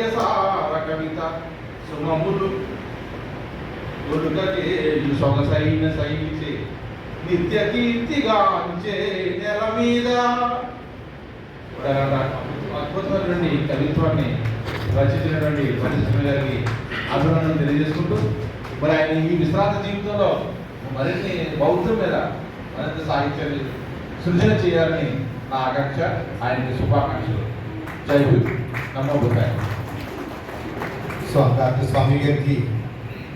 కావ్యసార కవిత సుమములు దొరుకకే సొగసైన శైలిచే నిత్య కీర్తిగాంచే నెల మీద. అద్భుతమైనటువంటి కవిత్వాన్ని రచించినటువంటి పరిశ్రమ గారికి అభినందనలు తెలియజేసుకుంటూ, మరి ఆయన ఈ విశ్రాంత జీవితంలో మరిన్ని బౌద్ధం మీద మరింత సాహిత్యాన్ని సృజన చేయాలని నా ఆకాంక్ష. ఆయనకి శుభాకాంక్షలు. జై హింద్. నమో బుద్ధాయ. డాక్టర్ స్వామి గారికి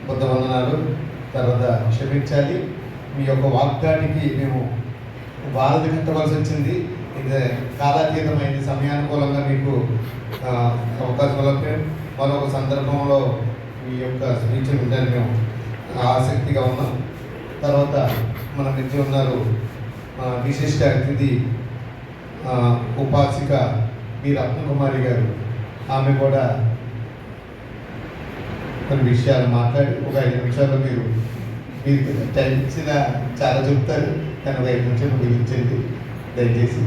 బుద్ధ వందనాలు. తర్వాత క్షమించాలి, మీ యొక్క వాగ్దానికి మేము వారధి కట్టవలసి వచ్చింది. ఇది కాలాతీతమైంది, సమయానుకూలంగా మీకు అవకాశం మరొక సందర్భంలో మీ యొక్క స్పీచ్ ఉందని మేము ఆసక్తిగా ఉన్నాం. తర్వాత మన మధ్య ఉన్నారు విశిష్ట అతిథి ఉపాసిక బి రత్నకుమారి గారు. ఆమె కూడా కొన్ని విషయాలు మాట్లాడి ఒక 5 నిమిషాల్లో మీరు టైం ఇచ్చిన చాలా చెప్తారు, కానీ ఒక 5 నిమిషాలు ముగించండి దయచేసి.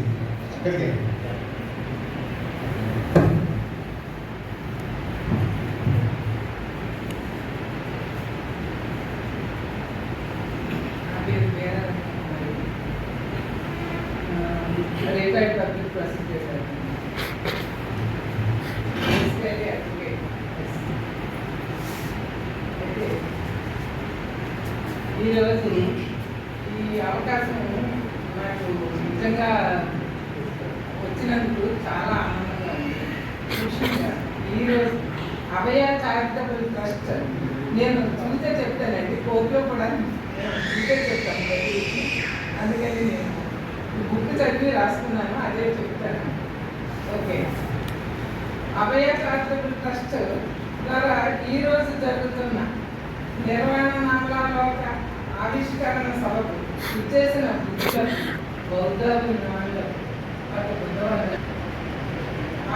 అక్కడికి ఈరోజు ఈ అవకాశం నాకు నిజంగా వచ్చినందుకు చాలా ఆనందంగా ఉంది. ముఖ్యంగా ఈరోజు అభయ చారిటబుల్ ట్రస్ట్ నేను చూస్తే చెప్తానండి, కోర్టులో కూడా చూస్తే చెప్తాను. అందుకని నేను ఈ బుక్ చదివి రాసుకున్నాను, అదే చెప్తాను. ఓకే. అభయ చారిటబుల్ ట్రస్ట్ ద్వారా ఈరోజు జరుగుతున్న నిర్వహణ నామలాలోక ఆవిష్కరణ సభకు ఇచ్చేసిన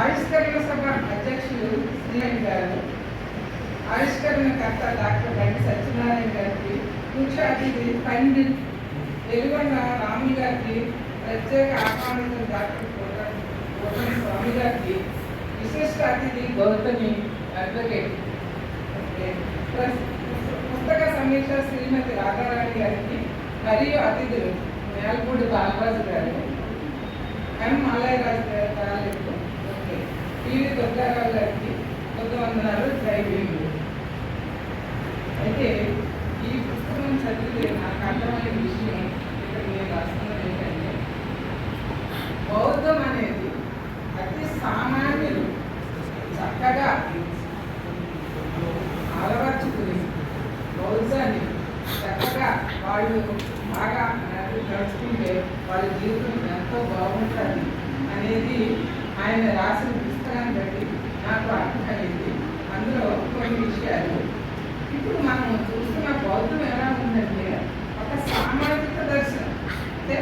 ఆవిష్కరణ సభ అధ్యక్షులు శ్రీమణి గారు, ఆవిష్కరణకర్త డాక్టర్ బండి సత్యనారాయణ గారికి, ముఖ్య అతిథి పండిత్ వెలుగొండ రాములు గారికి, ప్రత్యేక ఆహ్వానితులు డాక్టర్ కోటం స్వామి గారికి, విశిష్ట అతిథి గౌతమి అడ్వకేట్, పుస్తక సమీక్ష శ్రీమతి రాధారాణి గారికి మరియు అతిథులు మేల్పూడి బాలరాజు గారు, ఎం మల్లయ్యరాజు గారు, పివి దుర్గారావు గారికి బుద్ధ వందనాలు. జై భీమ్. అయితే ఈ పుస్తకం చదివితే నాకు అర్థమైన విషయం ఇక్కడ నేను రాస్తున్నది ఏంటంటే, బౌద్ధం అనేది అతి సామాన్యులు చక్కగా అలవర్చుకుని బౌద్ధాన్ని చక్కగా వాళ్ళు బాగా నడుచుకుంటే వాళ్ళ జీవితం ఎంతో బాగుంటుంది అనేది ఆయన రాసిన పుస్తకాన్ని బట్టి నాకు అర్థమైంది. అందులో కొన్ని విషయాలు ఇప్పుడు మనం చూస్తున్న బౌద్ధం ఎలా ఉందంటే ఒక సామాజిక దర్శనం, అంటే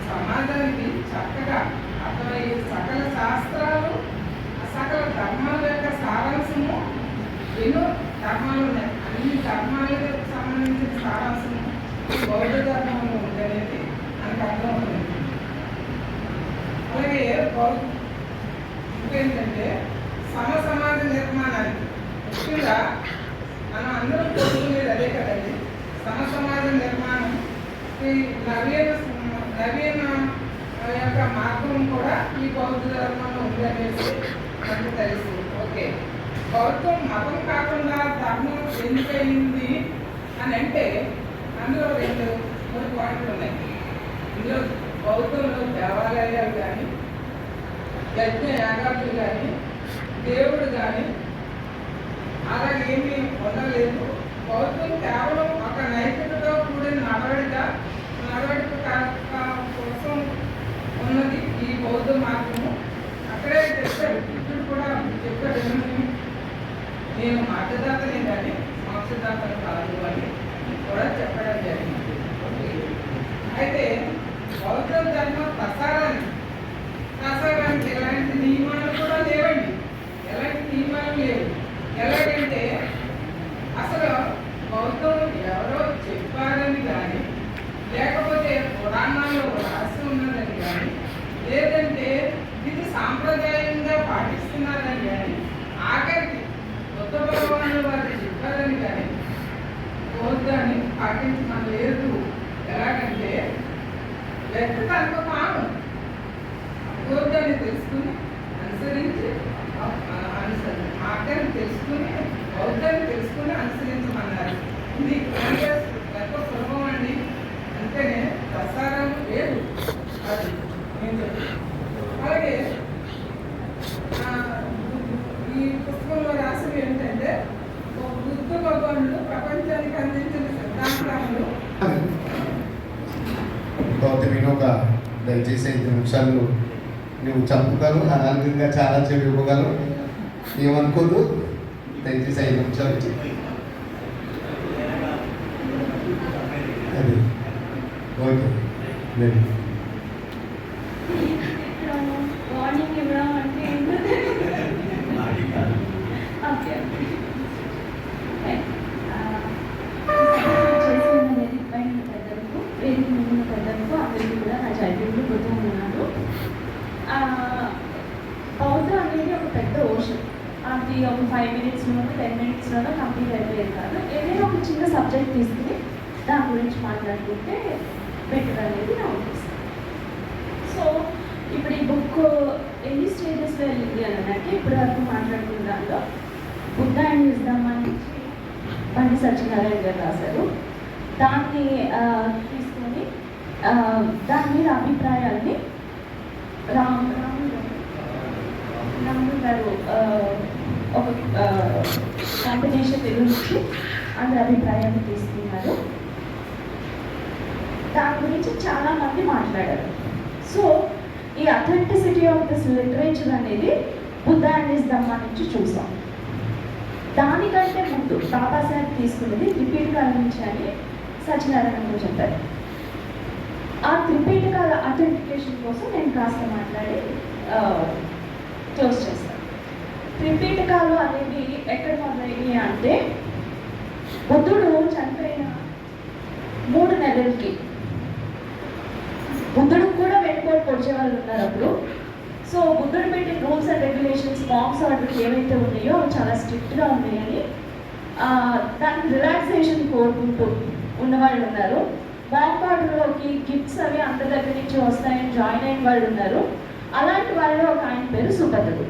సమాజానికి చక్కగా అర్థమయ్యే సకల శాస్త్రాలు, సకల ధర్మాల యొక్క సారాంశము, ఎన్నో ధర్మాలు ఉన్నాయి, అన్ని ధర్మాలకు సంబంధించిన సారాంశము బౌద్ధ ధర్మంలో ఉందనేది మనకు అర్థమవుతుంది. అలాగే ఇంకేంటంటే సమాజ నిర్మాణానికి ముఖ్యంగా మనం అందరం కోరుకునేది అదే కదండి, సమాజ నిర్మాణం. ఈ నవీన యొక్క మార్గం కూడా ఈ బౌద్ధ ధర్మంలో ఉందనేసి మనకు తెలుసు. ఓకే. బౌద్ధం మతం కాకుండా ధర్మం ఎందుకైంది అని అంటే అందులో 2 పాయింట్లు ఉన్నాయి. ఇందులో బౌద్ధంలో దేవాలయాలు కానీ, యజ్ఞ యాగాలు కానీ, దేవుడు కానీ అలాగేమీ ఉండలేదు. బౌద్ధం కేవలం ఒక నైతికతో కూడిన నడవడిక కోసం ఉన్నది ఈ బౌద్ధ మార్గము. అక్కడే చెప్పాడు, ఇప్పుడు కూడా చెప్పాడు, నేను మార్గదాతనే కానీ మోక్షదాతను కాదు అని కూడా చెప్పడం జరిగింది. అయితే బౌద్ధ ధర్మ ప్రసారానికి ఎలాంటి నియమాలు కూడా లేవండి, ఎలాంటి నియమాలు లేవు. ఎలాగంటే అసలు బౌద్ధం ఎవరో చెప్పారని కానీ, లేకపోతే పురాణాల్లో రాసి ఉన్నదని కానీ, లేదంటే ఇది సాంప్రదాయంగా పాటిస్తున్నారని కానీ బౌద్ధాన్ని పాటించడం లేదు. ఎలాగంటే వ్యక్త కనుక కాను బౌద్ధాన్ని తెలుసుకుని అనుసరించి ఆజ్ఞని తెలుసుకుని బౌద్ధాన్ని తెలుసుకుని అనుసరించమన్నారు. ఇది ఎంతో సులభం అండి. అంటేనే ప్రసారాలు లేదు అది నేను చెప్తాను. అలాగే ఈ పుస్తకంలో రాసినవి ఏంటంటే బుద్ధ భగవానుడు ప్రపంచానికి అందించిన సిద్ధాంతాలు. గౌతమి ఒక దయచేసి 5 నిమిషాలు నువ్వు చెప్పగలవు, అనాలికంగా చాలా ఇవ్వగలవు, ఏమనుకోదు. దయచేసి 5 నిమిషాలు అది ఓకే. వార్నింగ్ ఇవ్వడం అంటే పెద్దలకు వేదిక ముందున్న పెద్దలకు అందరికీ కూడా నా చైతన్యులు గుర్తు ఉన్నారు. బౌద్ధం అనేది ఒక పెద్ద ఓషన్. అది ఒక 5 minutesలోనో 10 minutesలోనో కంప్లీట్ అయిపోయేది కాదు. ఏదైనా ఒక చిన్న సబ్జెక్ట్ తీసుకుని దాని గురించి మాట్లాడుకుంటే బెటర్ అనేది నా ఉద్దేశం. సో ఇప్పుడు ఈ బుక్ ఎన్ని స్టేజెస్లో వెళ్ళింది అని అంటే ఇప్పటి వరకు మాట్లాడుకున్న దాంట్లో బుద్ధ అండ్ విజ్డమ్ అని బండి సత్యనారాయణ గారు రాశారు. దాన్ని తీసుకొని దాని మీద అభిప్రాయాల్ని రాముడు గారు ఒక కాంబినేషన్ గురించి అందరి అభిప్రాయాన్ని తీసుకున్నారు. దాని గురించి చాలామంది మాట్లాడారు. సో ఈ అథెంటిసిటీ ఆఫ్ దిస్ లిటరేచర్ అనేది బుద్ధ అండ్ విజ్డమ్ నుంచి చూసాం. దానికంటే ముందు బాబాసాహెబ్ తీసుకునేది త్రిపీఠకాల నుంచి అని సత్యనారాయణ చెప్పారు. ఆ త్రిపీఠకాల అథెంటికేషన్ కోసం నేను కాస్త మాట్లాడి క్లోజ్ చేస్తాను. త్రిపీఠకాలు అనేవి ఎక్కడ మొదలైనవి అంటే బుద్ధుడు చనిపోయిన 3 నెలలకి బుద్ధుడు కూడా వెనుకోటి పొడిచే వాళ్ళు ఉన్నారు అప్పుడు. సో బుద్ధుడు పెట్టిన rules and regulations monks orders ఏవైతే ఉన్నాయో అవి చాలా స్ట్రిక్ట్గా ఉన్నాయని దానికి రిలాక్సేషన్ కోరుకుంటూ ఉన్నవాళ్ళు ఉన్నారు. మాంగ్ ఆర్డర్లోకి గిఫ్ట్స్ అవి అందరి దగ్గర నుంచి వస్తాయని జాయిన్ అయిన వాళ్ళు ఉన్నారు. అలాంటి వాళ్ళలో ఒక ఆయన పేరు సుభద్రుడు.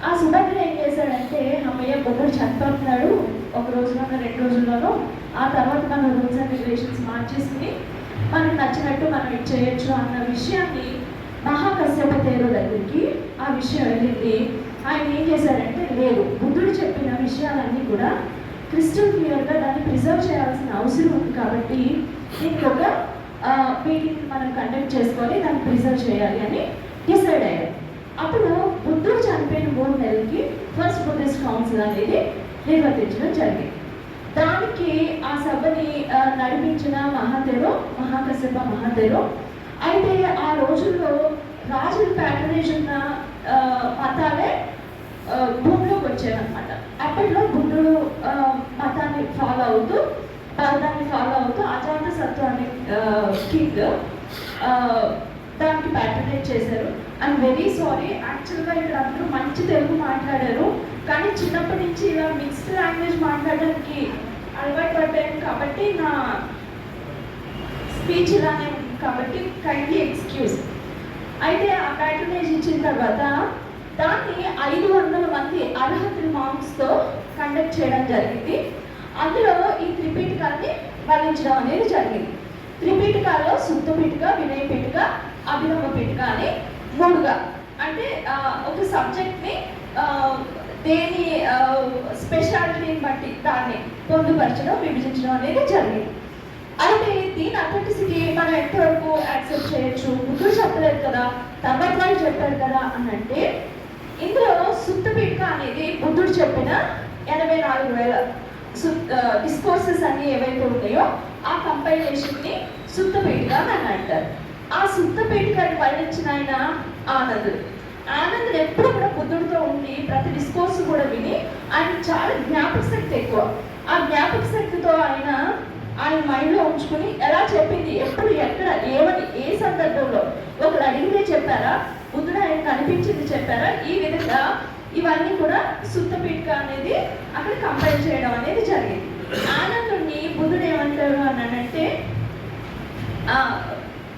ఆ సుభద్రుడు ఏం చేశాడంటే అమ్మయ్య బుద్ధుడు చనిపోతున్నాడు, 1 రోజులోనో 2 రోజుల్లోనో, ఆ తర్వాత మన రూల్స్ అండ్ రెగ్యులేషన్స్ మార్చేసుకుని మనకు నచ్చినట్టు మనం చేయొచ్చు అన్న విషయాన్ని మహాకశ్యప తేరు దగ్గరికి ఆ విషయం వెళ్ళింది. ఆయన ఏం చేశారంటే లేదు, బుద్ధుడు చెప్పిన విషయాలన్నీ కూడా క్రిస్టల్ క్లియర్గా దాన్ని ప్రిజర్వ్ చేయాల్సిన అవసరం ఉంది కాబట్టి దీనికి ఒక మీటింగ్ మనం కండక్ట్ చేసుకొని దాన్ని ప్రిజర్వ్ చేయాలి అని డిసైడ్ అయ్యారు. అప్పుడు బుద్ధుడు చనిపోయిన 3 నెలలకి ఫస్ట్ బుద్ధిస్ట్ కౌన్సిల్ అనేది నిర్వర్తించడం జరిగింది. దానికి ఆ సభని నడిపించిన మహాకశ్యప మహాతేరో. అయితే ఆ రోజుల్లో రాజుల ప్యాటరేజ్ ఉన్న మతాలే భూమిలోకి వచ్చేవన్నమాట. అప్పట్లో బుద్ధుడు మతాన్ని ఫాలో అవుతూ బౌద్ధాన్ని ఫాలో అవుతూ అజాత సత్తు అనే కింగ్ దానికి ప్యాటరేజ్ చేశారు. ఐఎమ్ వెరీ సారీ, యాక్చువల్గా ఇక్కడ అందరూ మంచి తెలుగు మాట్లాడారు, కానీ చిన్నప్పటి నుంచి ఇలా మిక్స్డ్ లాంగ్వేజ్ మాట్లాడడానికి అలవాటు పడ్డాను కాబట్టి నా స్పీచ్ ఇలానే ఉంది కాబట్టి కైండ్లీ ఎక్స్క్యూజ్. అయితే ఆ ప్యాటర్నేజ్ ఇచ్చిన తర్వాత దాన్ని 500 మంది అర్హతలు మాంగ్స్తో కండక్ట్ చేయడం జరిగింది. అందులో ఈ త్రిపీఠకాన్ని వల్లించడం అనేది జరిగింది. త్రిపీఠకాల్లో సుత్త పీఠిక, వినయ పీఠిక, అభినవ పీఠిక అని 3గా, అంటే ఒక సబ్జెక్ట్ని దేని స్పెషాలిటీని బట్టి దాన్ని పొందుపరచడం, విభజించడం అనేది జరిగింది. అయితే దీని అథెంటిసిటీ మనం ఎంతవరకు యాక్సెప్ట్ చేయొచ్చు, బుద్ధుడు చెప్పలేదు కదా, తర్వాత వాళ్ళు చెప్పారు కదా అని అంటే ఇందులో సుత్త పీఠిక అనేది బుద్ధుడు చెప్పిన 84,000 డిస్కోర్సెస్ అన్ని ఏవైతే ఉన్నాయో ఆ కంపైలేషన్ని సుత్త పీఠిక అని అంటారు. ఆ సుత్త పీఠికని వల్లించిన ఆయన ఆనందుడు ఎప్పుడు కూడా బుద్ధుడితో ఉండి ప్రతి డిస్కోర్స్ కూడా విని ఆయన చాలా జ్ఞాపక శక్తి ఎక్కువ. ఆ జ్ఞాపక శక్తితో ఆయన మైండ్లో ఉంచుకుని ఎలా చెప్పింది, ఎప్పుడు ఎక్కడ ఏమని ఏ సందర్భంలో ఒకరు అడిగితే చెప్పారా, బుద్ధుడు ఆయన కనిపించింది చెప్పారా, ఈ విధంగా ఇవన్నీ కూడా సుత్త పీఠిక అనేది అక్కడ కంపైల్ చేయడం అనేది జరిగింది. ఆనందుడిని బుద్ధుడు ఏమంటారు అని అంటే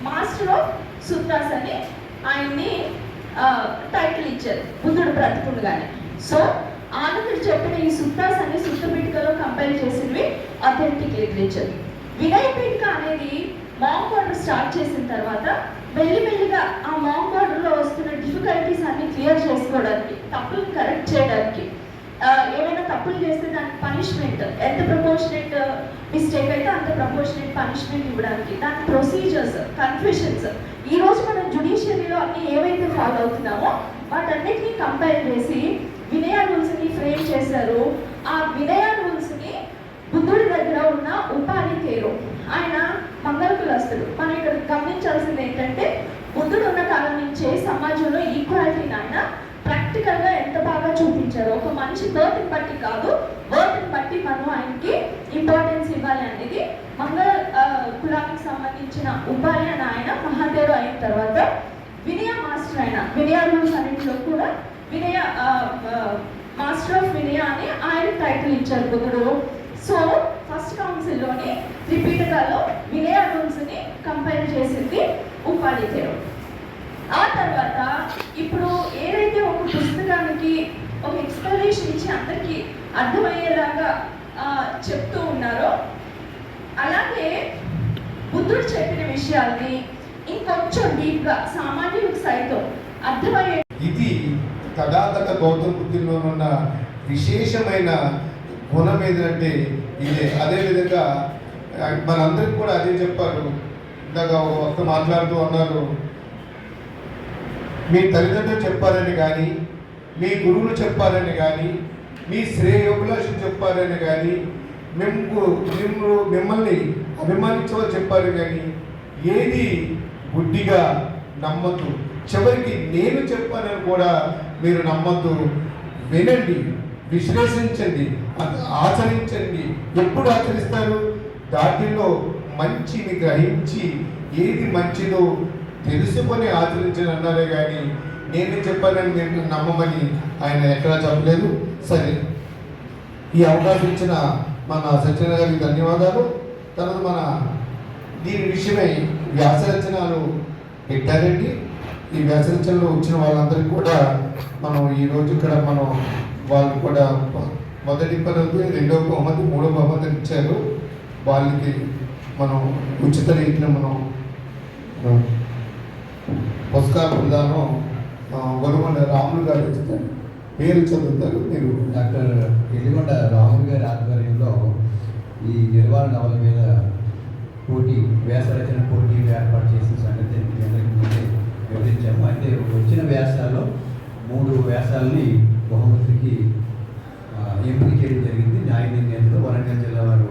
మాస్టర్ ఆఫ్ సుత్తాస్ అని ఆయన్ని టైటిల్ ఇచ్చారు బుద్ధుడు బ్రతుకుండగానే. సో ఆనందుడు చెప్పిన ఈ సుత్తాస్ అన్ని సుత్తపీఠికలో కంపైల్ చేసినవి అథెంటిక్ లిటరేచర్. వినయ పీఠిక అనేది మాంక్ ఆర్డర్ స్టార్ట్ చేసిన తర్వాత మెల్లిమెల్లిగా ఆ మాంక్ ఆర్డర్లో వస్తున్న డిఫికల్టీస్ అన్ని క్లియర్ చేసుకోవడానికి, తప్పులను కరెక్ట్ చేయడానికి, ఏమైనా తప్పులు చేస్తే దానికి పనిష్మెంట్ ఎంత ప్రపోర్షనేట్ మిస్టేక్ అయితే అంత ప్రపోర్షనేట్ పనిష్మెంట్ ఇవ్వడానికి, దాని ప్రొసీజర్స్, కన్ఫెషన్స్, ఈ రోజు మనం జుడిషియరీలో అన్ని ఏవైతే ఫాలో అవుతున్నామో వాటన్నిటిని కంపైల్ చేసి వినయ రూల్స్ని ఫ్రేమ్ చేశారు. ఆ వినయ రూల్స్ని బుద్ధుడి దగ్గర ఉన్న ఉపాధి తేరు, ఆయన మంగళ కులస్తుడు. మనం ఇక్కడ గమనించాల్సింది ఏంటంటే బుద్ధుడు ఉన్న కాలం నుంచే సమాజంలో ఈక్వాలిటీని ఆయన ప్రాక్టికల్గా ఎంత బాగా చూపించారు. ఒక మనిషి బర్త్ని బట్టి కాదు, బర్త్ని బట్టి మనం ఆయనకి ఇంపార్టెన్స్ ఇవ్వాలి అనేది మంగళ కులానికి సంబంధించిన ఉపాధి అని ఆయన మహాదేవుడు అయిన తర్వాత వినయ మాస్టర్ అయిన వినయ రూల్స్ అన్నింటిలో కూడా వినయ మాస్టర్ ఆఫ్ వినయ అని ఆయన టైటిల్ ఇచ్చారు బుద్ధుడు. సో ఫస్ట్ కౌన్సిల్లోని త్రిపీఠకాలో వినయ రూల్స్ని కంపైల్ చేసింది ఉపాధ్యాయుడు. ఆ తర్వాత ఇప్పుడు ఏదైతే ఒక పుస్తకానికి ఒక ఎక్స్ప్లెనేషన్ ఇచ్చి అందరికీ అర్థమయ్యేలాగా చెప్తూ ఉన్నారో, అలాగే బుద్ధుడు చెప్పిన విషయాల్ని ఇంకొంచెం డీప్గా సామాన్యులకు సైతం అర్థమయ్యే ఇది తథాగత గౌతమ బుద్ధుల్లో ఉన్న విశేషమైన గుణం ఏంటంటే ఇదే. అదేవిధంగా మనందరికి కూడా అదే చెప్పారు. ఇందాక ఒక మాట్లాడుతూ అన్నారు, మీ తల్లిదండ్రులు చెప్పారని కానీ, మీ గురువులు చెప్పారని కానీ, మీ శ్రేయోభిలాషులు చెప్పారని కానీ, మిమ్మల్ని అభిమానించేవారు చెప్పారు కానీ ఏది గుడ్డిగా నమ్మద్దు. చివరికి నేను చెప్పానని కూడా మీరు నమ్మద్దు. వినండి, విశ్లేషించండి, ఆచరించండి. ఎప్పుడు ఆచరిస్తారు? దాటిలో మంచిని గ్రహించి ఏది మంచిదో తెలుసుకొని ఆచరించని అన్నారే కానీ నేను చెప్పానని నేను నమ్మమని ఆయన ఎక్కడా చెప్పలేదు. సరే, ఈ అవకాశం ఇచ్చిన మన సత్యనారాయణ గారికి ధన్యవాదాలు. తర్వాత మన దీని విషయమై వ్యాసరచనలు పెట్టారండి. ఈ వ్యాసరచనలు వచ్చిన వాళ్ళందరికీ కూడా మనం ఈరోజు ఇక్కడ మనం వాళ్ళు కూడా మొదటి పదవి, రెండవ బహుమతి, మూడవ బహుమతి ఇచ్చారు. వాళ్ళకి మనం ఉచిత రీతిలో మనం పుస్తకాల ప్రదానం వరుమండ రాములు గారు ఇస్తారు. పేరు చదువుతారు. మీరు డాక్టర్ ఎల్లిగొండ రాములు గారి ఆధ్వర్యంలో ఈ నిర్వాణ నవల మీద పోటీ, వ్యాస రచన పోటీలు ఏర్పాటు చేసిన సంగతి అందరికీ ముందే వివరించాము. అయితే వచ్చిన వ్యాసాల్లో 3 వ్యాసాలని బహుమతికి ఎంపిక చేయడం జరిగింది. న్యాయ నిర్ణయంలో వరంగల్ జిల్లా వారు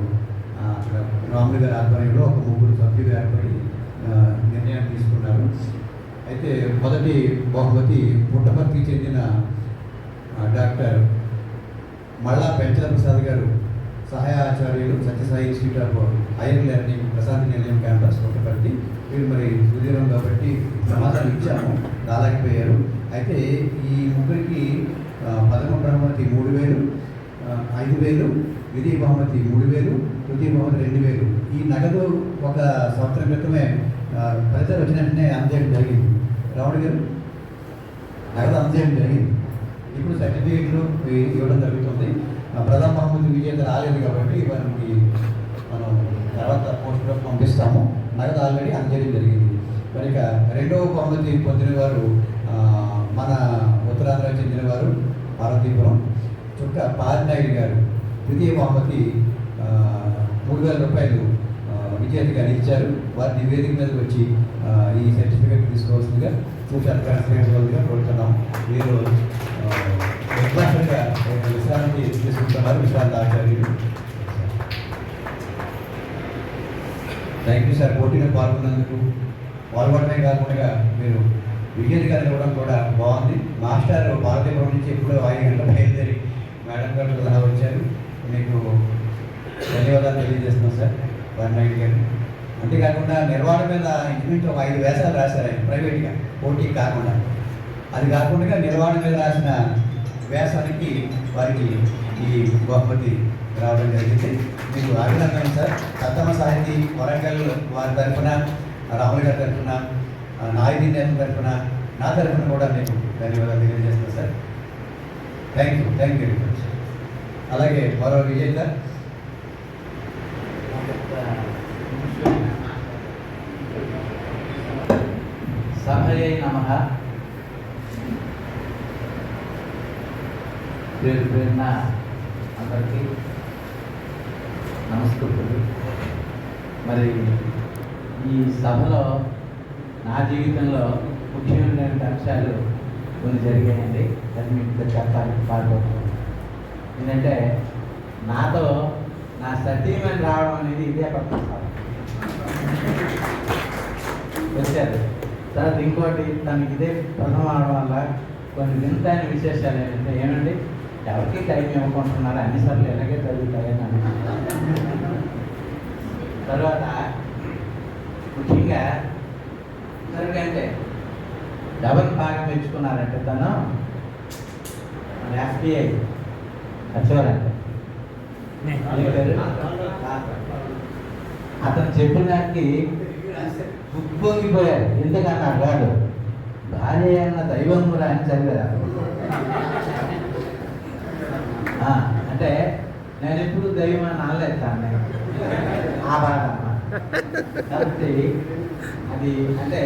అక్కడ రాములు గారి ఆధ్వర్యంలో ఒక 3 సభ్యులు ఏర్పడి నిర్ణయం తీసుకున్నారు. అయితే మొదటి బహుమతి పుట్టపర్తికి చెందిన డాక్టర్ మళ్ళా పెంచల ప్రసాద్ గారు, సహాయ ఆచార్యులు, Satyasai institute of higher learning, Prashanti Nilayam campus Puttaparthi. వీరు మరి సుదీరం కాబట్టి సమాధానం ఇచ్చాము, రాలేకపోయారు. అయితే ఈ ముగ్గురికి ప్రథమ బహుమతి 3000, 5000, ద్వితీయ బహుమతి 3000, తృతీయ బహుమతి 2000. ఈ నగదు ఒక సంవత్సరం క్రితమే ఫలితాలు వచ్చిన వెంటనే అందజేయడం జరిగింది. రాముడు గారు నగదు అందజేయడం జరిగింది. ఇప్పుడు సర్టిఫికేట్లు ఇవ్వడం జరుగుతుంది. ప్రథమ బహుమతి విజేత రాలేదు కాబట్టి వారికి మనం తర్వాత పోస్టులో పంపిస్తాము. నగదు ఆల్రెడీ అందజేయడం జరిగింది. మరి ఇక రెండవ బహుమతి పొందిన వారు మన ఉత్తరాంధ్రకు చెందిన వారు పార్వతీపురం చుక్క పారినాయుడు గారు. ద్వితీయ బహుమతి 3000 రూపాయలు విజేతగా ఇచ్చారు. వారి నివేదిక మీదకి వచ్చి ఈ సర్టిఫికేట్ తీసుకోవాల్సిందిగా చూసారుగా కోరుతున్నాం. మీరు విశ్రాంతి తీసుకుంటున్నారు. విశ్రాంతి ఆచార్యులు. Thank you sir. పోటీలో పాల్గొన్నందుకు. పాల్గొనడమే కాకుండా మీరు విజేతగా ఇవ్వడం కూడా బాగుంది. మాస్టర్ పార్వతీపురం నుంచి ఎప్పుడో 5 గంటల బయలుదేరి మేడం గారు సలహా వచ్చారు. మీకు ధన్యవాదాలు తెలియజేస్తున్నాం సార్ పారినాయుడు గారు. అంతేకాకుండా నిర్వాణ మీద ఇంచుమించు ఒక 5 వ్యాసాలు రాశారు ఆయన ప్రైవేట్గా, పోటీ కాకుండా. అది కాకుండా నిర్వాణ మీద రాసిన వ్యాసానికి వారికి ఈ బహుమతి రావడం జరిగింది. మీకు అభినందనలు సార్. సత్తమ సాహితీ వరంగల్ వారి తరఫున, రాములు గారి తరఫున, నాయకుడి నేత తరఫున, నా తరఫున కూడా మీకు ధన్యవాదాలు తెలియజేస్తున్నాను sir. Thank you very much. అలాగే మరో విజయ్ సార్. సభయే నమః. పేరు పేరున అందరికీ నమస్కృతులు. మరి ఈ సభలో నా జీవితంలో ముఖ్యమైన అంశాలు కొన్ని జరిగాయండి. అది మీకు చెప్పాలి పాల్గొన్నాను. ఏంటంటే నాతో నా సతీమణి రావడం అనేది ఇదే పక్కన వచ్చారు. తర్వాత ఇంకోటి తనకి ఇదే ప్రథమ అవడం వల్ల కొన్ని వింతైన విశేషాలు ఏంటంటే ఏమండి ఎవరికి టైం ఇవ్వకుంటున్నారు, అన్నిసార్లు ఎలాగే జరుగుతాయని అనుకుంటున్నాను. తర్వాత ముఖ్యంగా ఎందుకంటే డబల్ బాగా మెచ్చుకున్నారంటే తను మన ఎఫ్బిఐ వచ్చేవారంటే అతను చెప్పిన దానికి ఉప్పొంగిపోయారు. ఎందుకన్నా వాడు భార్య అన్న దైవమురా అని చదివారు. అంటే నేను ఎప్పుడు దైవం అని అనలేస్తాను ఆ బాధ అన్నమాట. కాబట్టి అది అంటే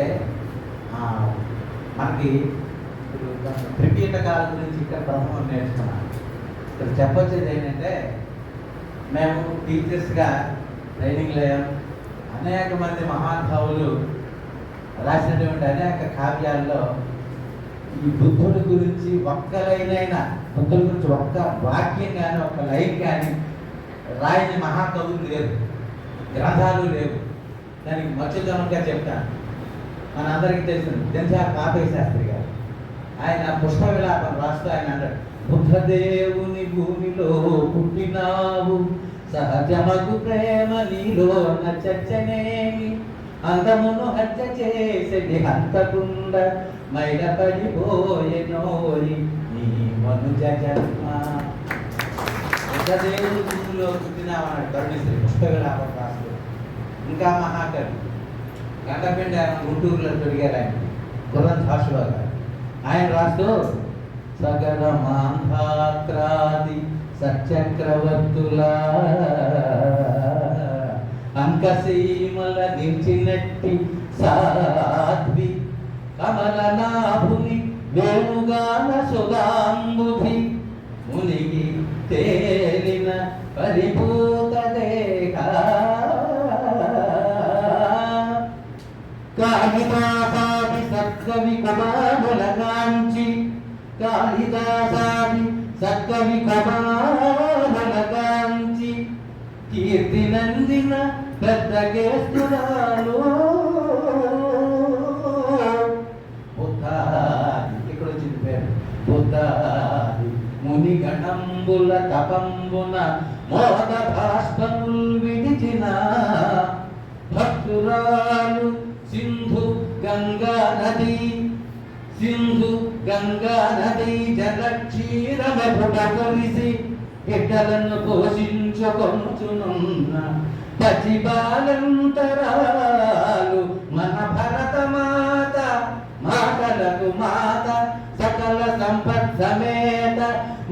మనకి త్రికీటకాల గురించి ఇక్కడ ప్రథమం నేర్చుకున్నాను. ఇక్కడ చెప్పొచ్చేది ఏంటంటే మేము టీచర్స్గా ట్రైనింగ్ లేం. అనేక మంది మహానుభావులు రాసినటువంటి అనేక కావ్యాల్లో ఈ బుద్ధుడి గురించి ఒక్కలైనైనా బుద్ధుడి గురించి ఒక్క వాక్యం కానీ ఒక్క లైన్ కానీ రాయని మహాకవులు లేరు, గ్రంథాలు లేవు. దానికి మచ్చుదనంగా చెప్తాను. మనందరికీ తెలిసింది జంధ్యాల పాపయ్య శాస్త్రి గారు. ఆయన పుష్ప విలాపం రాస్తూ ఆయన అంటాడు, బుద్ధదేవుని భూమిలో పుట్టినావు, సహజమగు ప్రేమ నీలో నచ్చనేమి, అందమును హత్య చేసేది హంతకుండ మైల పడిపోయెనోయి నీ మనుజ జన్మ. బుద్ధదేవుని భూమిలో పుట్టినామన్నాడు కరుణశ్రీ పుష్ప విలాపం రాస్తూ. ఇంకా మహాకవి గండపిండి ఆయన గుంటూరులో పెరిగారు. ఆయన గుర్రం జాషువా గారు. ఆయన రాస్తూ సగర మాంధాత్రాది సచక్రవర్తుల అంకసీమల నిలిచినట్టి సాధ్వి కమలనాభుని వేణుగాన సుధాంబుధి మునిగి తేలిన పరిభూత దేహ కాళిదాసాది సత్కవి కుమారులగాంచి కాళిదాసాది సత్కవి కుమారులగాంచి కీర్తి నందిన పెద్ద కేస్తురాలు బుద్ధాది. ఇక్కడ వచ్చింది పేరు బుద్ధాది ముని గణంబుల తపంబున మోద భాష్పముల్ విడిచిన భక్తురాలు సింధు గంగా నది జలక్షీరమపుట కొలిసి బిడ్డలను పోషించుకొంచునున్న పచిబాలంతరాలు మన భరత మాత, మాతలకు మాత, సకల సంపత్ సమేత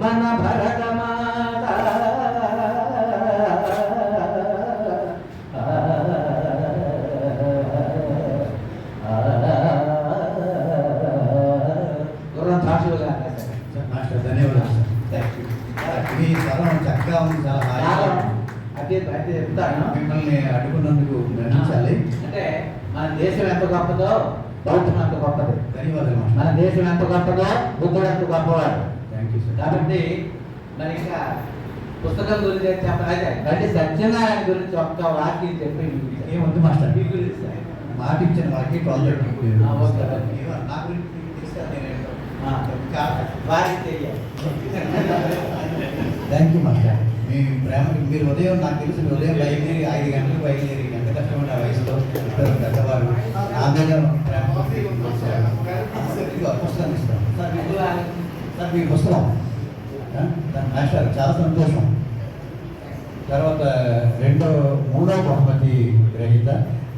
మన భరత మాత. ధన్యవాదాలు సార్. మీ స్థలం చక్కగా ఉంది, చాలా హాయిగా ఉంది. అదే చెప్తాను. మిమ్మల్ని అడుగున్నందుకు ధన్యవాదాలు. అంటే మన దేశం ఎంత గొప్పదో బౌద్ధం ఎంత గొప్పది. ధన్యవాదాలు. మన దేశం ఎంత గొప్పదో బుద్ధుడు ఎంత గొప్పవాడు. Thank you sir. కాబట్టి మరి ఇంకా పుస్తకం గురించి చెప్పాలి. బండి సత్యనారాయణ గురించి ఒక్క వాక్యం చెప్పి ఏమొద్దు మాస్టర్, మీ గురించి సార్. మాట ఇచ్చిన వాళ్ళకి కాల్ ఓకే. నా గురించి మీకు తెలుసా? వారికి తెలియాలి. Thank you master. మీ ప్రేమ మీరు ఉదయం నాకు తెలుసు, మీరు ఉదయం బయలుదేరి 5 గంటలకు బయలుదేరి ఎంత కష్టపడి ఆ వయసులో ఇద్దరు పెద్దవారు నా దగ్గర ప్రేమ పుస్తకం ఇస్తాను సార్. మీ పుస్తకం మాస్టర్ చాలా సంతోషం. తర్వాత మూడవ బహుమతి గ్రహీత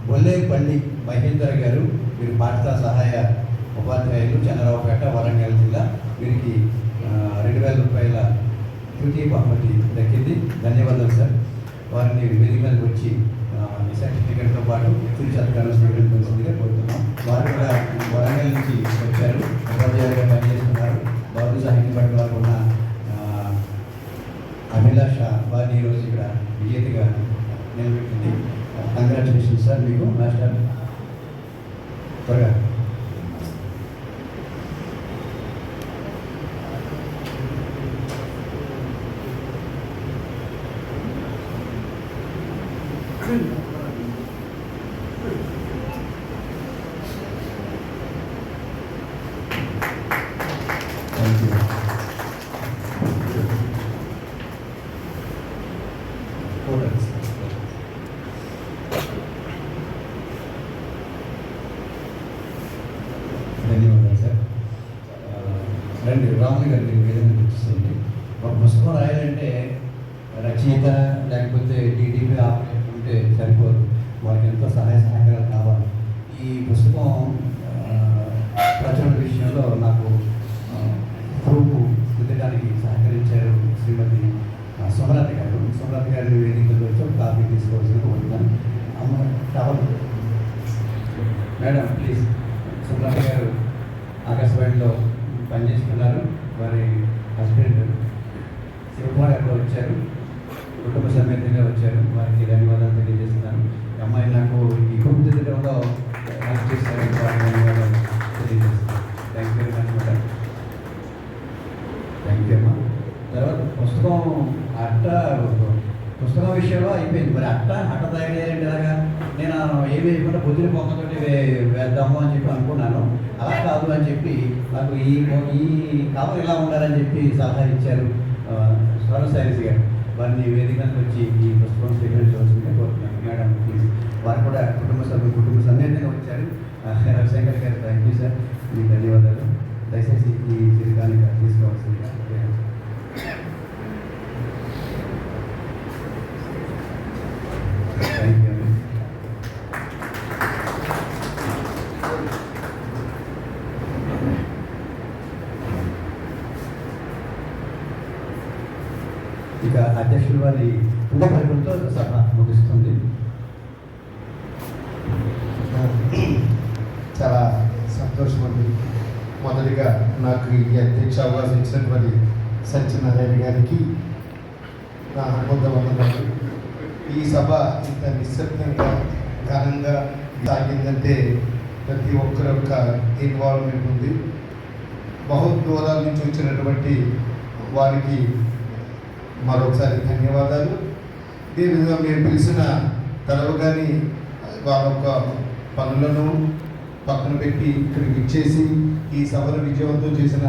బొల్లేపల్లి మహేందర్ గారు, వీరు పాఠశాల సహాయ ఉపాధ్యాయులు, చంద్రరావుపేట, వరంగల్ జిల్లా. వీరికి 2000 రూపాయల తృతీయ బహుమతి దక్కింది. ధన్యవాదాలు సార్. వారిని వేదికలకు వచ్చి ఈ సర్టిఫికేట్తో పాటు చిరు సత్కారం స్వీకరించాల్సిందిగా కోరుతున్నాం. వారు కూడా వరంగల్ నుంచి వచ్చారు, ఉపాధ్యాయులుగా పనిచేస్తున్నారు. బాబు సాహిత్య పట్ల వారు ఉన్న అభిలాష వారిని ఈరోజు ఇక్కడ విజేతగా నిలబెట్టింది. కంగ్రాచులేషన్స్ సార్ మీకు. మాస్టర్ త్వరగా ధన్యవాదాలు సార్. రండి, రాములు గారు ఏదైనా గుర్తిస్తుంది. ఒక పుస్తకం రాయాలంటే రచయిత లేకపోతే టీడీపీ ఆపరేట్ ఉంటే సరిపోదు, వాళ్ళకి ఎంతో సహాయ సహకారాలు కావాలి. ఈ పుస్తకం ప్రచురణ విషయంలో నాకు ప్రూఫ్ దిద్దడానికి సహకరించారు శ్రీమతి సుమలత గారు. సుమలత గారి వేదికల్లో వచ్చి ఒక కాపీ తీసుకోవాల్సింది కోరుతున్నాను. కావాలి మేడం, ప్లీజ్. సుమలత గారు ఆకాశవాణిలో పనిచేస్తున్నారు. వారి హస్బెండ్ శివకుమార్ గారు వచ్చారు, కుటుంబ సమేతంగా వచ్చారు. వారికి ధన్యవాదాలు తెలియజేస్తున్నాను. అమ్మాయి నాకు ఈ గ్రూప్ దిద్దడంలో హెల్ప్ చేశారు, వారికి ధన్యవాదాలు తెలియజేస్తున్నాను. Thank you very much madam. Thank you అమ్మా. తర్వాత పుస్తకం విషయంలో అయిపోయింది. మరి అట్ట తయారు చేయాలంటే ఎలాగా? నేను ఏమి వేయకుండా పొద్దున పొక్కతోటి వేద్దాము అని చెప్పి అనుకున్నాను. అలా కాదు అని చెప్పి నాకు ఈ కవర్ ఇలా ఉండాలని చెప్పి సలహా ఇచ్చారు స్వరం సారీస్ గారు. వారిని వేదికకు వచ్చి ఈ పుస్తకం స్వీకరించవలసిందిగా కోరుతున్నాను. Madam please. వారు కూడా కుటుంబ సమేతంగా వచ్చారు. రవిశంకర్ గారు థ్యాంక్ యూ సార్, మీకు ధన్యవాదాలు. దయచేసి ఈ చిరుకాన్ని తీసుకోవాల్సిందిగా. Thank you. ఇక అధ్యక్షుల వారి ఉపపరిపులతో సభ ముగిస్తుంది. చాలా సంతోషం అండి. మొదటిగా నాకు ఈ అధ్యక్ష అవకాశం ఇచ్చినటువంటి సత్యనారాయణ గారికి నా వందనాలు. ఈ సభ ఇంత నిశ్శబ్దంగా ఘనంగా సాగిందంటే ప్రతి ఒక్కరి యొక్క ఇన్వాల్వ్మెంట్ ఉంది. బహుదూరాల నుంచి వచ్చినటువంటి వారికి మరొకసారి ధన్యవాదాలు. దీనిగా మీరు పిలిచిన తలవు కానీ వాళ్ళ యొక్క పనులను పక్కన పెట్టి ఇక్కడికి ఇచ్చేసి ఈ సభను విజయవంతం చేసిన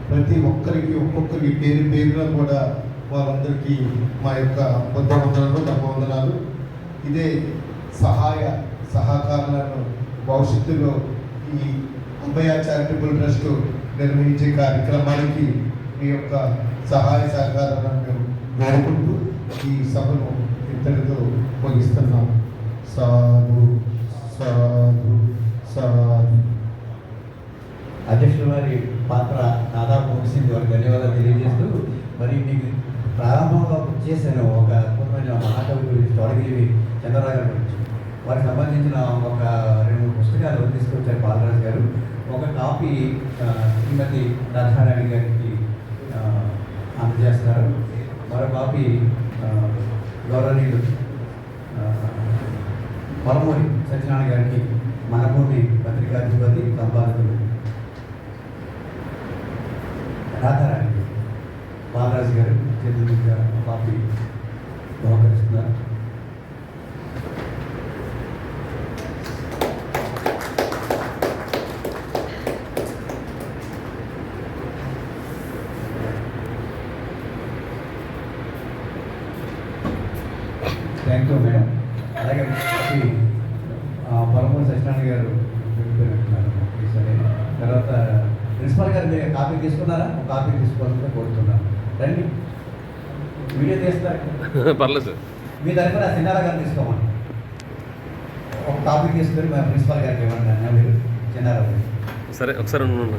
ప్రతి ఒక్కరికి ఒక్కొక్కరికి పేరున కూడా వాళ్ళందరికీ మా యొక్క ధన్యవాదాలు. ఇదే సహకారాలను భవిష్యత్తులో ఈ అభయ చారిటబుల్ ట్రస్ట్ నిర్వహించే కార్యక్రమానికి మీ యొక్క సహాయ సహకారాలను మేము కోరుకుంటూ ఈ సభను ఇంతటితో ముగిస్తున్నాం. సాధు సాధు సాధు. అధ్యక్షుల వారి పాత్ర దాదాపు ముగిసింది. వారికి ధన్యవాదాలు తెలియజేస్తూ, మరి మీకు ప్రారంభంలో చేశాను ఒక అద్భుతమైన మహాకవి గురించి, తొలగిరి చంద్రరావు గారి గురించి. వారికి సంబంధించిన ఒక 2 పుస్తకాలు తీసుకొచ్చారు బాలరాజు గారు. ఒక కాపీ శ్రీమతి రాధారాణి గారికి అందజేస్తారు. మరో కాపీ గౌరవనీయులు పరమూరి సత్యనారాయణ గారికి, మనభూమి పత్రికాధిపతి సంపాదకులు రాధారాణి బాలరాజు గారు చేతులుగా కాపీ బహుకరిస్తున్నారు. Thank you madam. అలాగే పరమూరి సత్యనారాయణ గారు వెళ్ళిపోయినట్టున్నారు. సరే, తర్వాత ప్రిన్సిపల్ గారు మీరు కాపీ తీసుకున్నారా? ఒక కాపీ తీసుకోవాలని కోరుతున్నాను. రండి. వీడియో తీస్తారు పర్లేదు సార్. మీ తరఫున సిన్నారా గారిని తీసుకోమని ఒక టాపిక్ తీసుకొని మా ప్రిన్సిపాల్ గారికి ఇవ్వండి అన్న మీరు చిన్నారా గారు. సరే ఒకసారి ఉండండి.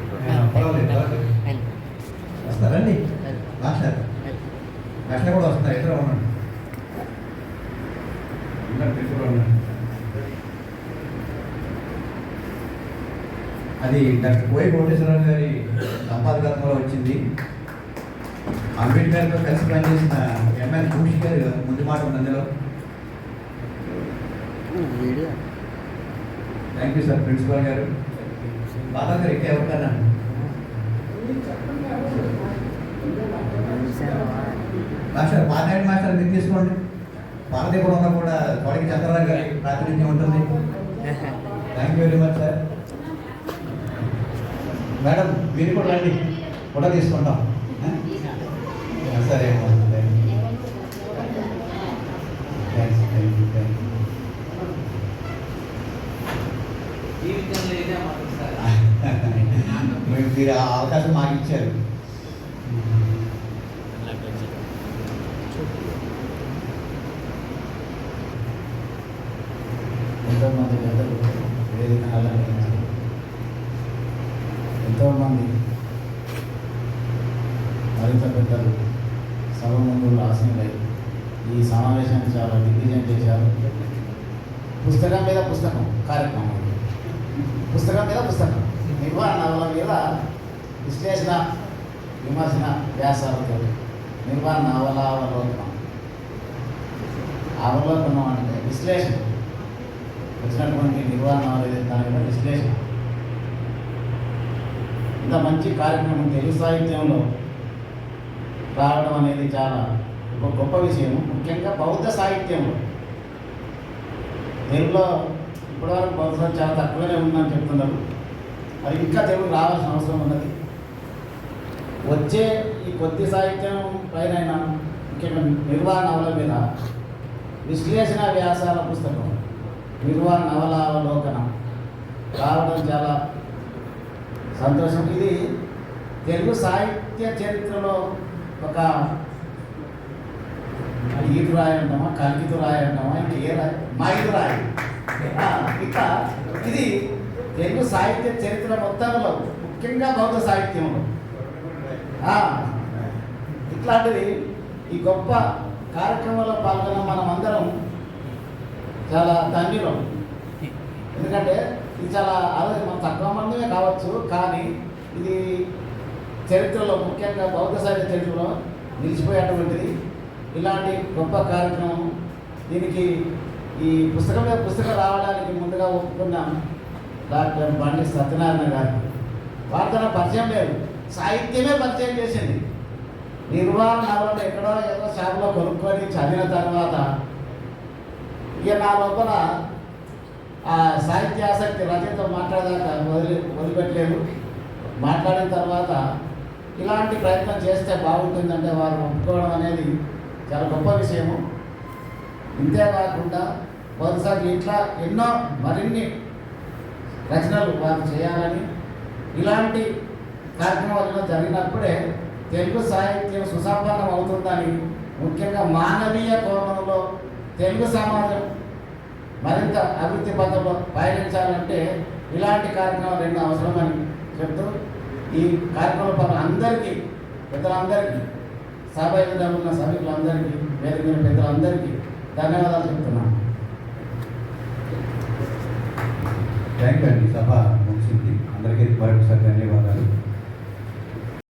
పర్వాలేదు, పర్వాలేదు. వస్తారండి మాస్టర్ మాస్టర్ కూడా వస్తున్నారు, ఇద్దరు ఉండండి. ఇద్దరు ఉండండి. అది డాక్టర్ కోయి కోటేశ్వరరావు గారి సంపాదకత్వంలో వచ్చింది. అంబేద్కర్తో కలిసి పనిచేసిన ఎంఎన్ భూషి గారి ముందు మాట ఉంది అందులో. థ్యాంక్ యూ సార్ ప్రిన్సిపాల్ గారు. బాగా గారు ఇంకా ఎవరికన్నా మాస్టర్ పార్లమెంట్ మాస్టర్ మీరు తీసుకోండి. పార్వతీపురంలో కూడా తొడకి చంద్రరావు గారి ప్రాతినిధ్యం ఉంటుంది. Thank you very much sir. Madam మీరు కూడా రండి, కూడా తీసుకుంటాం. సరే జీవితంలో ఇదే మొదటిసారి. మీరు ఆ అవకాశం మాకు ఇచ్చారు. ఎంతోమంది పెద్దలు వేదిక అలంకరించారు. ఎంతోమంది మరింత పెద్దలు సభ ముందు ఆశీనులై ఈ సమావేశాన్ని చాలా దిగ్విజయం చేశారు. పుస్తకం మీద పుస్తకం కార్యక్రమం, పుస్తకం మీద పుస్తకం, నిర్వహణ నవల మీద విశ్లేషణ విమర్శన వ్యాసాలతో నిర్వహణ అవలోకనం. అవలోకనం అంటే విశ్లేషణ, వచ్చినటువంటి నిర్వహణ దాని మీద విశ్లేషణ. ఇంత మంచి కార్యక్రమం తెలుగు సాహిత్యంలో రావడం అనేది చాలా ఒక గొప్ప విషయం. ముఖ్యంగా బౌద్ధ సాహిత్యంలో తెలుగులో ఇప్పటివరకు బౌద్ధ చాలా తక్కువనే ఉందని చెప్తున్నారు. మరి ఇంకా తెలుగు రావాల్సిన అవసరం ఉన్నది. వచ్చే ఈ కొద్ది సాహిత్యం పైన ముఖ్యంగా నిర్వహణ నవల మీద విశ్లేషణ వ్యాసాల పుస్తకం నిర్వహణ నవల అవలోకనం రావడం చాలా సంతోషం. ఇది తెలుగు సాహిత్య చరిత్రలో ఒక ఈదురాయి అంటామా, కలికితురాయి అంటామా, ఇంకా ఏ రాయి, మైదురాయి. ఇట్లా ఇది తెలుగు సాహిత్య చరిత్ర మొత్తంలో ముఖ్యంగా బౌద్ధ సాహిత్యంలో ఇట్లాంటిది ఈ గొప్ప కార్యక్రమంలో పాల్గొన్న మనం అందరం చాలా ధన్యులం. ఎందుకంటే ఇది చాలా మనం తక్కువ మందిమే కావచ్చు, కానీ ఇది చరిత్రలో ముఖ్యంగా బౌద్ధ సాహిత్య చరిత్రలో నిలిచిపోయేటువంటిది. ఇలాంటి గొప్ప కార్యక్రమం, దీనికి ఈ పుస్తకం మీద పుస్తకం రావడానికి ముందుగా ఒప్పుకున్న డాక్టర్ బండి సత్యనారాయణ గారు. వారితో పరిచయం లేదు, సాహిత్యమే పరిచయం చేసింది. నిర్వహణ నవలను ఎక్కడో ఏదో షాపులో కొనుక్కొని చదివిన తర్వాత ఇక నా లోపల ఆ సాహిత్య ఆసక్తి రచయిత మాట్లాడదాకా వదిలిపెట్టలేదు. మాట్లాడిన తర్వాత ఇలాంటి ప్రయత్నం చేస్తే బాగుంటుందంటే వారు ఒప్పుకోవడం అనేది చాలా గొప్ప విషయము. ఇంతేకాకుండా బహుశాలి ఇట్లా ఎన్నో మరిన్ని రచనలు వారు చేయాలని, ఇలాంటి కార్యక్రమాలు జరిగినప్పుడే తెలుగు సాహిత్యం సుసంపన్నం అవుతుందని, ముఖ్యంగా మానవీయ కోణంలో తెలుగు సమాజం మరింత అభివృద్ధి పథంలో పయనించాలంటే ఇలాంటి కార్యక్రమాలు ఎన్నో అవసరమని చెప్తూ ఈ కార్యక్రమం పట్ల అందరికీ, పెద్దలందరికీ, సభ ఎదుట ఉన్న సభ్యులందరికీ, వేదిక మీద పెద్దలందరికీ ధన్యవాదాలు చెప్తున్నాను. థ్యాంక్ యూ అండి. సభ